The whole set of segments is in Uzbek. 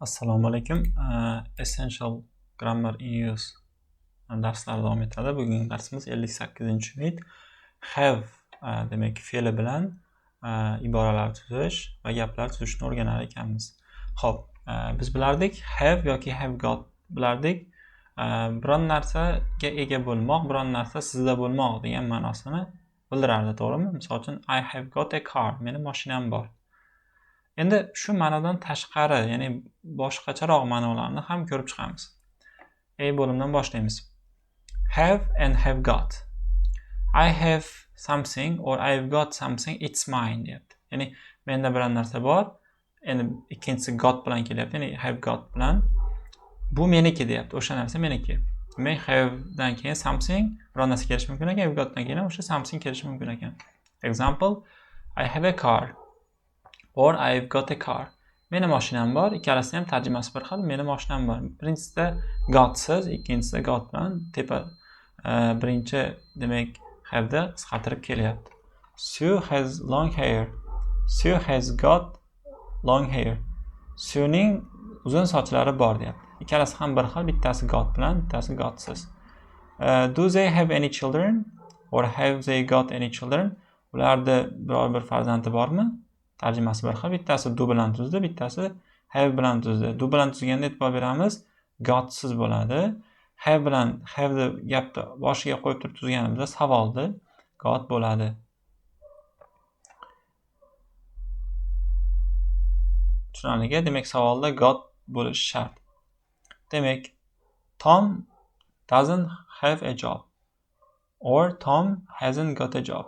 Assalomu alaykum. Essential Grammar in Use darslari davom etadi. Bugungi darsimiz 58-umid. Have demak fe'li bilan iboralar tuzish va gaplar tuzishni o'rganar ekanmiz. Xo'p, biz bilardik have yoki have got bilardik. Biron narsaga ega bo'lmoq, biron narsa sizda bo'lmoq degan ma'nosini bildirardi, to'g'rimi? Misol uchun I have got a car, meni mashinam bor. Endi shu ma'nodan tashqari, ya'ni boshqacharoq ma'nolarni ham ko'rib chiqamiz. A bo'limdan boshlaymiz. Have and have got. I have something or I've got something, it's mine deyapti. Ya'ni menda bir narsa bor, endi ikkinchisi got bilan kelyapti. Ya'ni have got bilan bu meniki deyapti. O'sha narsa meniki. Demak, have dan keyin something bir narsa kelishi mumkin ekan, have got dan keyin o'sha something kelishi mumkin ekan. Example, I have a car. Or I've got a car. Meni mashinam bor. Ikkalasi ham tarjimasi bir xil. Meni mashinam bor. Birinchisida gotsiz, ikkinchisida got bilan tepa birinchi demak have da qisqartirib kelyapti. Sue has long hair. Sue has got long hair. Suening uzun sochlari bor deyapti. Ikkalasi ham bir xil. Bittasi got bilan, bittasi gotsiz. Do they have any children? Or have they got any children? Ularda biror bir farzandi bormi? Tarjimasi bir xil. Bittasi do bilan tuzdi, bittasi have bilan tuzdi. Do bilan tuzganda e'tibor beramiz, gotsiz bo'ladi. Have bilan have the gapni boshiga qo'yib turib tuzganimizda savolni got bo'ladi. Tushunarlika, demak savolda got bo'lishi shart. Demak, Tom doesn't have a job or Tom hasn't got a job.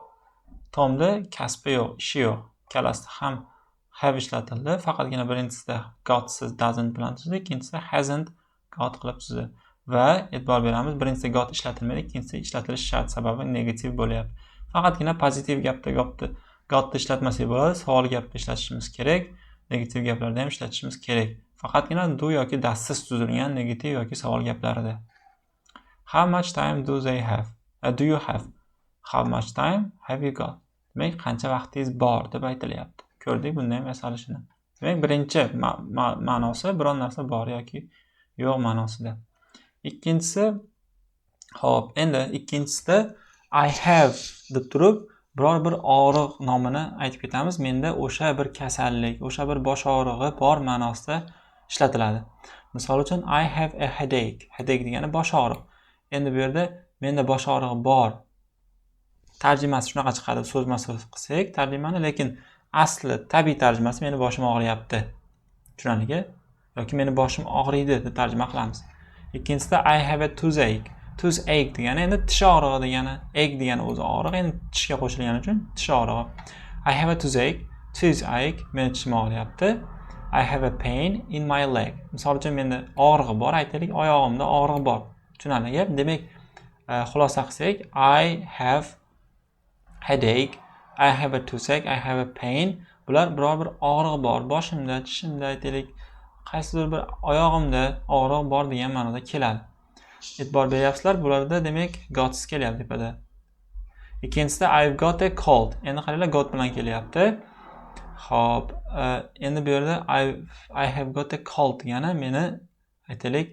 Tomda kasbi yo'q, ishi yo'q. Ikkalasida ham have ishlatildi, faqatgina birinchisida gotsiz doesn't bilan tuzdi, ikkinchisida hasn't got qilib tuzdi. Va e'tibor beramiz, birinchisida got ishlatilmaydi, ikkinchisida ishlatilishi shart, sababi negativ bo'lyapti. Faqatgina pozitiv gapda gotni ishlatmasak bo'ladi, savol gapda ishlatishimiz kerak, negativ gaplarda ham ishlatishimiz kerak. Faqatgina do yoki dassiz tuzilgan negativ yoki savol gaplarida. How much time do they have? Do you have? How much time have you got? Demak, qancha vaqtingiz bor deb aytilyapti. Ko'rdik bunday ham yasalishini. Demak, birinchi ma'nosi biron narsa bor yoki yo'q ma'nosida. Ikkinchisi, xo'p, endi ikkinchisida I have deb turib, biror bir og'riq nomini aytib ketamiz. Menda o'sha bir kasallik, o'sha bir bosh og'rig'i bor ma'nosida ishlatiladi. Misol uchun I have a headache. Headache degani bosh og'riq. Endi bu yerda menda bosh og'rig'i bor. Tarjimasi shunaqa chiqadi, so'zma-so'z qilsak tarjimani, lekin asli tabiiy tarjimasi meni boshim og'riyapti. Tushunarlika? Yoki meni boshim og'riydi deb tarjima qilamiz. Ikkinchisida I have a toothache. Toothache degani endi tish og'rig'i degani, ache degani o'zi og'riq, endi tishga qo'shilgani uchun tish og'rig'i. I have a toothache, meni tishim og'riyapti. I have a pain in my leg. Misol uchun menda og'rig'i bor, aytaylik, oyog'imda og'riq bor. Tushunarlika? Demak, xulosa qilsak, I have headache, I have a toothache, I have a pain. Bular biror bir og'riq bor, boshimda, tishimda, aytaylik, qaysidir bir oyog'imda og'riq bor degan ma'noda keladi. E'tibor beryapsizlar, bularda demak gotsiz kelyapti tepada. Ikkinchisida I've got a cold. Endi qaranglar, got bilan kelyapti. Xo'p, endi bu yerda I have got a cold degani meni aytaylik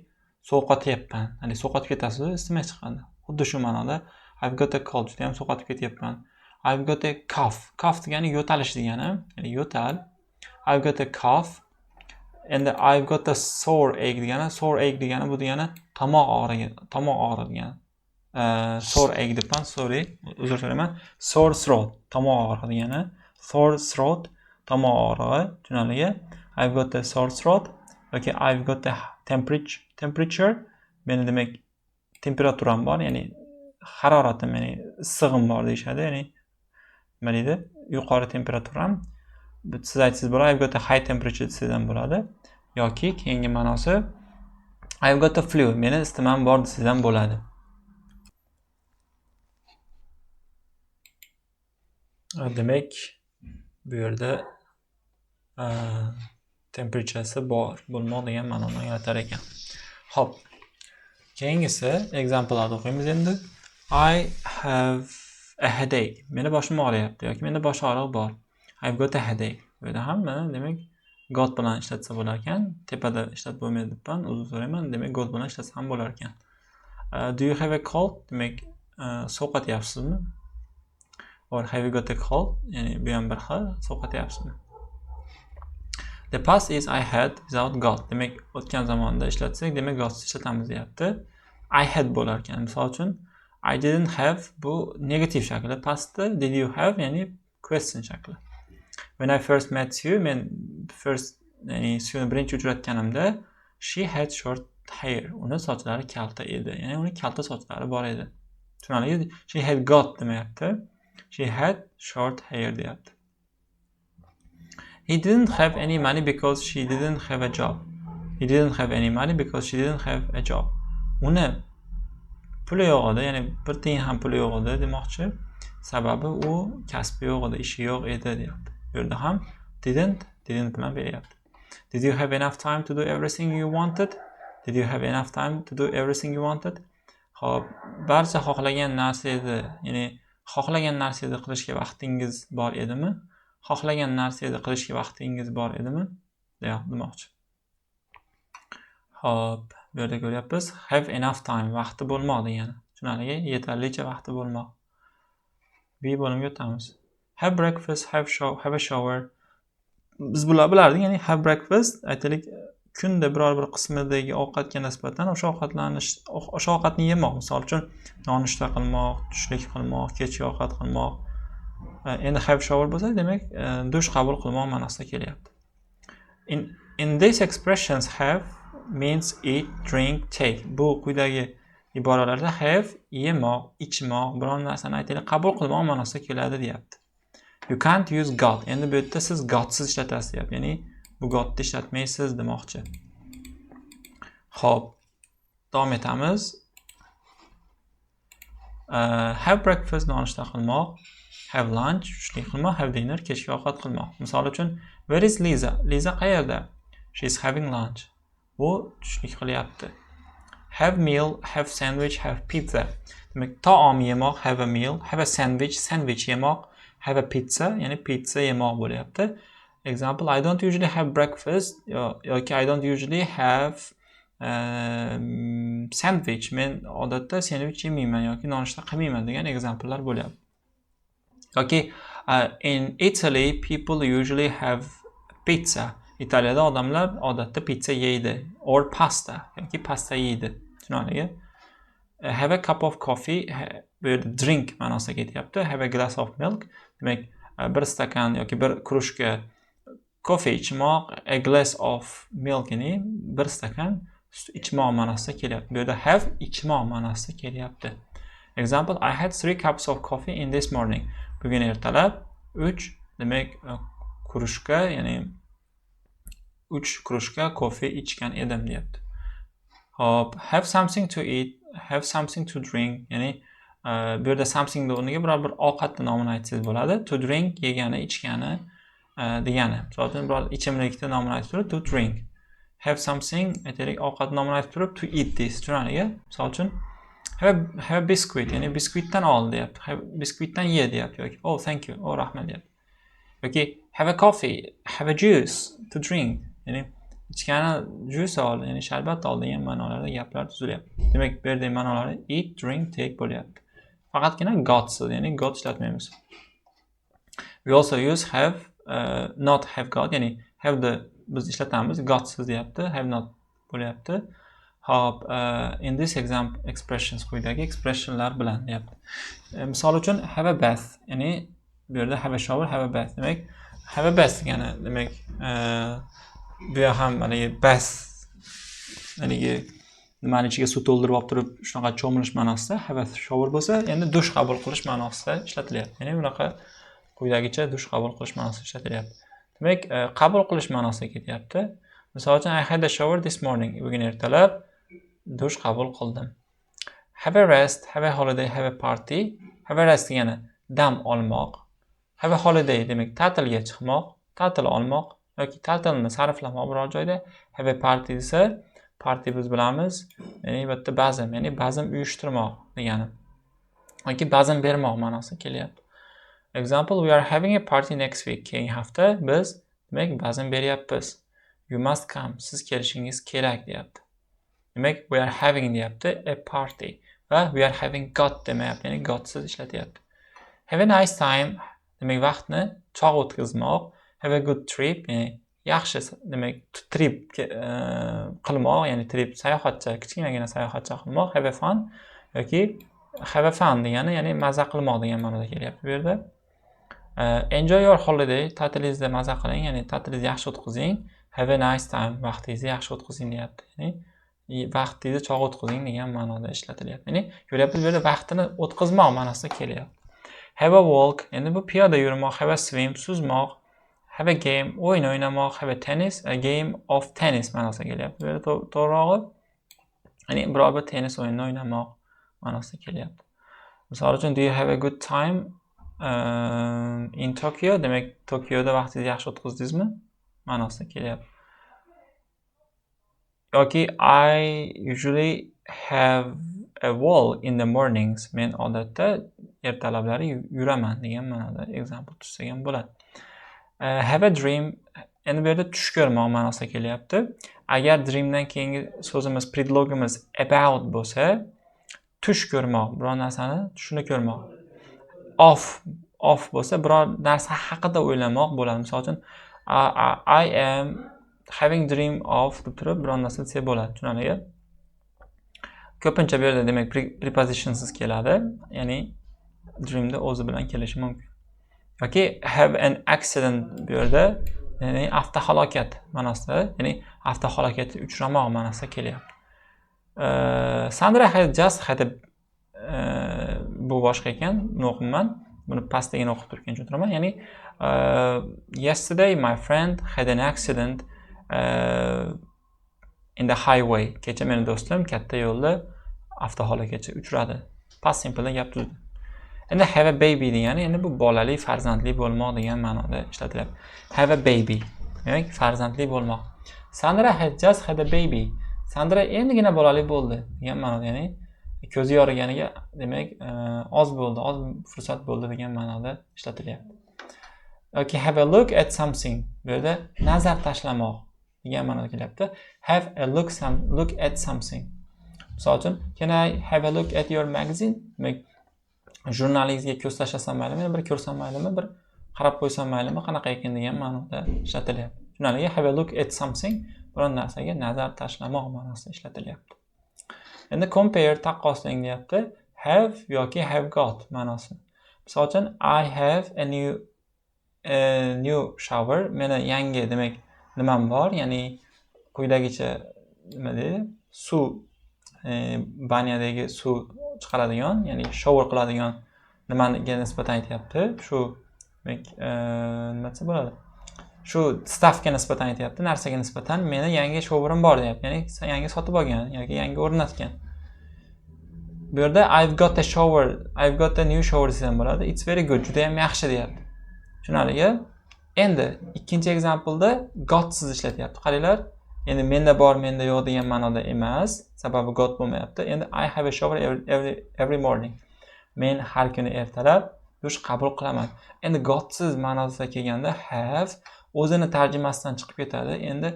sovqotyapman. Ya'ni sovqotib ketasiz, isitmay chiqqanda. Xuddi shu ma'noda I've got a cold, juda ham sovqotib ketyapman. I've got a cough. Cough degani yo'talish degani, ya'ni yo'tal. I've got a cough. Endi I've got a sore ache degani bu degani tomoq og'rigi degani. Sore ache debman, sorry, uzr so'rayman. Sore throat, tomoq og'rig'i degani. Sore throat, tomoq og'rig'i, tushunarlika? I've got a sore throat yoki I've got a temperature. Meni demak temperaturam bor, ya'ni haroratim, ya'ni issig'im bor deyshadi, ya'ni nima deydi? Yuqori temperaturam. Siz aytsangiz bo'ladi, I've got a high temperature desam ham bo'ladi. Yoki keyingi ma'nosi I've got a flu, meni isitmam bor desam ham bo'ladi. Demak, bu yerda temperature'si bor, bo'lmoq degan ma'noni anglatar ekan. Xo'p. Keyingisi example'larni o'qiymiz endi. I have a headache. Meni boshim og'riyapti yoki menda bosh og'rig'i bor. I've got a headache. Bu yerda ham demak got bilan ishlatsa bo'lar ekan. Tepada ishlatib bo'lmaydi debman, uzr so'rayman. Demak, got bilan ishlatsa ham bo'lar ekan. Do you have a cold? Demak, sovqotyapsizmi? Or have you got a cold? Ya'ni bu ham bir xil, sovqotyapsizmi? The past is I had without got. Demak, o'tgan zamonda ishlatsak, demak got ishlatamiz deyapti. I had bo'lar ekan. Misol uchun I didn't have bu negativ shakli. Pastda did you have ya'ni question shakli. When I first met you, men ya'ni seni birinchi uchratganimda she had short hair. Uni sochlari kalta edi. Ya'ni uni kalta sochlari bor edi. Tushunarli? She had got demayapti. She had short hair deyapti. He didn't have any money because she didn't have a job. He didn't have any money because she didn't have a job. Uni puli yo'q edi, ya'ni bir tiyin ham puli yo'q edi demoqchi. Sababi u kasbi yo'q edi, ishi yo'q edi deyapti. Bu yerda ham didn't bilan beryapti. Did you have enough time to do everything you wanted? Did you have enough time to do everything you wanted? Xo'p, barcha xohlagan narsa edi, ya'ni xohlagan narsangizni qilishga vaqtingiz bor edimi? Xohlagan narsangizni qilishga vaqtingiz bor edimi? Demoqchi. Xo'p, bu yerda ko'ryapmiz have enough time, vaqti bo'lmoq degani. Tushunarli? Yetarlicha vaqti bo'lmoq. B bo'limga o'tamiz. Have breakfast, have a shower. Biz bular bilardik, ya'ni have breakfast aytaylik kunda biror bir qismidagi ovqatga nisbatan o'sha ovqatni yemoq. Misol uchun nonushta qilmoq, tushlik qilmoq, kechki ovqat qilmoq. Endi have shower bo'lsa, demak dush qabul qilmoq ma'nosida kelyapti. In these expressions have means eat, drink, take. Bu quyidagi iboralarda have yemoq, ichmoq, biron narsani aytaylik qabul qilmoq ma'nosida keladi deyapti. You can't use got. Endi bu yerda siz gotsiz ishlatasiz deyapti. Ya'ni bu gotni ishlatmaysiz demoqchi. Xo'p, davom etamiz. Have breakfast nonushta qilmoq, have lunch tushlik qilmoq, have dinner kechki ovqat qilmoq. Misol uchun where is Lisa? Lisa qayerda? She is having lunch. Bu tushlik qilyapti. Have meal, have sandwich, have pizza. Demak, taom yemoq, have a meal, have a sandwich yemoq, have a pizza, ya'ni pizza yemoq bo'lyapti. Example, I don't usually have breakfast yoki I don't usually have sandwich. Men odatda sandwich yemayman yoki nonushta qilmayman degan examplelar bo'lyapti. Yoki in Italy people usually have pizza. Italiyada odamlar odatda pizza yeydi or pasta yoki pasta yeydi. Tushunarli? Have a cup of coffee, bu yerda drink ma'nosida ketyapti. Have a glass of milk, demak bir stakan yoki bir krujka kofe ichmoq, a glass of milk ya'ni bir stakan sut ichmoq ma'nosida kelyapti. Bu yerda have ichmoq ma'nosida kelyapti. Example, I had 3 cups of coffee in this morning. Bugun ertalab 3 demak krujka ya'ni 3 krujka kofe ichgan edim deyapti. Hop, have something to eat, have something to drink, ya'ni bu yerda something o'rniga biror bir ovqatni nomini aytsangiz bo'ladi. To drink yegani, ichgani degani. Misol uchun biror ichimlikni nomini aytib turib to drink. Have something aytaylik ovqat nomini aytib turib to eat this. Tushunarli? Misol uchun have a biscuit, ya'ni biskvitdan ol deyapti. Biskvitdan ye deyapti yoki oh thank you, oh rahmat deyapti. Yoki have a coffee, have a juice to drink, ya'ni ichgani juice ol, ya'ni sharbat ol degan ma'nolarda gaplar tuzilyapti. Demak, bu yerdagi ma'nolari eat, drink, take bo'lyapti. Faqatgina gotsiz, ya'ni got ishlatmaymiz. We also use have, not have got, ya'ni have the biz ishlatamiz, gotsiz deyapti, have not bo'lyapti. Hop, in this example expressions quyidagi expressionlar bilan deyapti. Misol uchun have a bath, ya'ni bu yerda have a shower, have a bath. Demak, have a bath degani, demak bu ham mana bath ya'ni nimani ichiga suv to'ldirib olib turib shunaqa cho'milish ma'nosida, have a shower bo'lsa, endi dush qabul qilish ma'nosida ishlatilyapti. Ya'ni bunaqa quyidagicha dush qabul qilish ma'nosida ishlatilyapti. Demak, qabul qilish ma'nosida ketyapti. Misol uchun I had a shower this morning. Bugun ertalab dush qabul qildim. Have a rest, have a holiday, have a party. Have a rest degani dam olmoq. Have a holiday demak ta'tilga chiqmoq, ta'til olmoq yoki ta'tilni sarflamoq biror joyda. Have a party desa, party biz bilamiz, ya'ni bu yerda bazm, ya'ni bazm uyushtirmoq degani. Yoki bazm bermoq ma'nosida kelyapti. Example, we are having a party next week. Keyingi hafta biz Demak, ba'zan beryapmiz. You must come. Siz kelishingiz kerak deyapti. Demak, we are having deyapti. A party. Va we are having got demayapti. Ya'ni gotsiz ishlatyapti. Have a nice time. Demak, vaqtni chog' o'tkazmoq. Have a good trip. Ya'ni yaxshi, demak, trip qilmoq, ya'ni trip sayohatcha, kichkinagina sayohatcha qilmoq. Have a fun yoki have a fun degani, ya'ni maza qilmoq degan ma'noda kelyapti bu yerda. Enjoy your holiday, ta'tilingizda maza qiling, ya'ni ta'tilingizni yaxshi o'tkazing. Have a nice time, vaqtingizni yaxshi o'tkazing deyapti. Ya'ni vaqtingizni chog' o'tkazing degan ma'noda ishlatilyapti. Ya'ni ko'ryapsiz, bu yerda vaqtini o'tkazmoq ma'nosida kelyapti. Have a walk, endi bu piyoda yurmoq. Have a swim, suzmoq. Have a game, o'yin o'ynamoq. Have a tennis, a game of tennis ma'nosida kelyapti. Bu yerda to'g'rirog'i, ya'ni biror bir tennis o'yinini o'ynamoq ma'nosida kelyapti. Misol uchun, do you have a good time in Tokyo? Demak, Tokioda vaqtingizni yaxshi o'tkazdingizmi ma'nosida kelyapti. Yoki I usually have a walk in the mornings. Men odatda ertalablari yuraman degan ma'noda example tuzsak ham bo'ladi. Have a dream. Endi bu yerda tush ko'rmoq ma'nosida kelyapti. Agar dreamdan keyingi so'zimiz, predlogimiz about bo'lsa, tush ko'rmoq, biror narsani tushini ko'rmoq. Of bo'lsa, biror narsa haqida o'ylamoq bo'ladi. Misol uchun, I am having dream of deb turib biror narsa desa bo'ladi. Tushunarli? Ko'pincha bu yerda demak prepositionsiz keladi, ya'ni dreamda o'zi bilan kelishi mumkin. Yoki have an accident bu yerda, ya'ni avtohalokat ma'nosida, ya'ni avtohalokatga uchramoq ma'nosida kelyapti. Sandra had just had a bu boshqa ekan, buni o'qiyman. Buni pastdagini o'qib turgan tushuntiramman. Ya'ni yesterday my friend had an accident in the highway. Kecha meni do'stim katta yo'lda avtohalokatga uchradi. Past simple gap tuzdi. Endi have a baby degani, endi bu bolali, farzandli bo'lmoq degan ma'noda ishlatilyapti. Have a baby, demak farzandli bo'lmoq. Sandra had just had a baby. Sandra endigina bolali bo'ldi degan ma'noda, ya'ni ko'zi yoriganiga demak oz bo'ldi, oz fursat bo'ldi degan ma'noda ishlatilyapti. Yoki have a look at something. Bu yerda nazar tashlamoq degan ma'noda kelyapti. Have a look at something. Misol uchun, can I have a look at your magazine? Demak, jurnalingizga ko'z tashlasham maylimi, bir ko'rsam maylimi, bir qarab qo'ysam maylimi, qanaqa ekan degan ma'noda ishlatilyapti. Jurnaliga have a look at something, biror narsaga nazar tashlamoq ma'nosida ishlatilyapti. Endi compare, taqqoslang deyapti. Have yoki have got ma'nosi. Misol uchun, I have a new shower. Meni yangi demak nimam bor, ya'ni quyidagicha nima deydi? Suv, banyadagi suv chiqaradigan, ya'ni shower qiladigan nimaga nisbatan aytyapti. Shu demak nima desa bo'ladi? Shu staffga nisbatan aytyapti, narsaga nisbatan meni yangi showerim bor deyapti. Ya'ni yangi sotib olgan yoki yangi o'rnatgan. Bu yerda I've got a new shower desam bo'ladi. It's very good, juda ham yaxshi deyapti. Tushunarli? Endi ikkinchi exampleda got siz ishlatyapti. Qaranglar, endi menda bor, menda yo'q degan ma'noda emas, sababi got bo'lmayapti. Endi I have a shower every morning. Men har kuni ertalab dush qabul qilaman. Endi gotsiz ma'nosida kelganda have o'zini tarjimasidan chiqib ketadi. Endi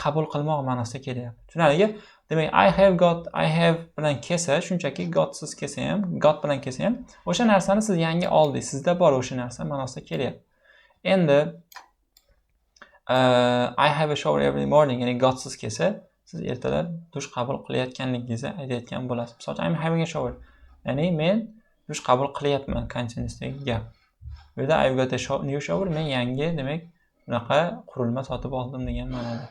qabul qilmoq ma'nosida kelyapti. Tushunarli? Demak, I have bilan kelsa, shunchaki gotsiz kelsa ham, got bilan kelsa ham, o'sha narsani siz yangi oldingiz, sizda bor o'sha narsa ma'nosida kelyapti. Endi I have a shower every morning, ya'ni gotsiz kelsa, siz ertalab dush qabul qilayotganligingizni aytayotgan bo'lasiz. Masalan, I'm having a shower, ya'ni men dush qabul qilyapman continuousdagi gap. Bu yerda I've got a new shower, men yangi demak bunaqa qurilma sotib oldim degan ma'noda.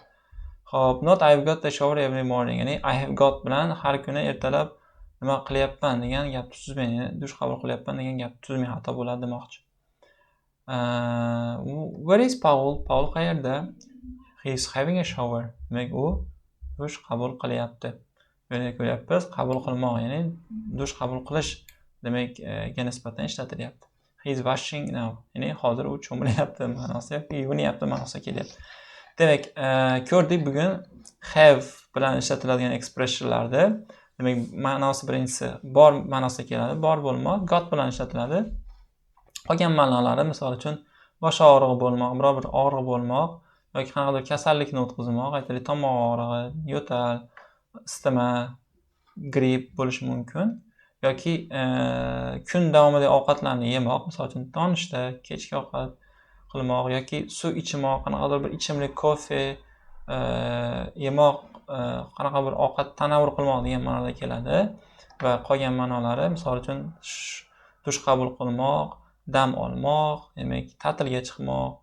Xo'p, not I've got a shower every morning, ya'ni I have got bilan har kuni ertalab nima qilyapman degan gap tuzmang, dush qabul qilyapman degan gap tuzmang, xato bo'ladi demoqchi. Where is Paul? Paul qayerda? He is having a shower. Demak, u dush qabul qilyapti. Buni ko'ryapmiz, qabul qilmoq, ya'ni dush qabul qilish demak ga nisbatan ishlatilyapti. He is washing now, ya'ni hozir u cho'milyapti ma'nosida yoki yuvinyapti ma'nosida kelyapti. Demak, ko'rdik bugun have bilan ishlatiladigan expressionlarda, demak ma'nosi birinchisi bor ma'nosida keladi, bor bo'lmoq, got bilan ishlatiladi. Qolgan ma'nolari misol uchun bosh og'rig'i bo'lmoq, biror bir og'riq bo'lmoq yoki qanaqadir kasallikni o'tkazmoq, aytaylik tomoq og'rig'i, yo'tal, isitma, gripp bo'lishi mumkin. Yoki kun davomida ovqatlarni yemoq, misol uchun nonushta, kechki ovqat qilmoq yoki suv ichmoq, qanaqadir bir ichimlik, kofe yemoq, qanaqa bir ovqat tanovvul qilmoq degan ma'noda keladi. Va qolgan ma'nolari, misol uchun dush qabul qilmoq, dam olmoq, demak, ta'tilga chiqmoq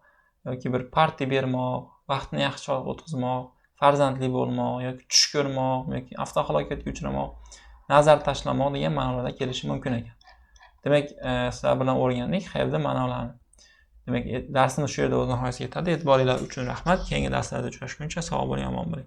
yoki bir parti bermoq, vaqtni yaxshi o'tkazmoq, farzandli bo'lmoq yoki tush ko'rmoq yoki avtohalokatga uchramoq, nazar tashlamoq degan ma'nolarda kelishi mumkin ekan. Demak, sizlar bilan o'rgandik hayvda ma'nolarni. Demak, darsimiz shu yerda o'z nihoyasiga yetadi. E'tiboringlar uchun rahmat. Keyingi darslarda uchrashguncha sog' bo'ling, omon bo'ling.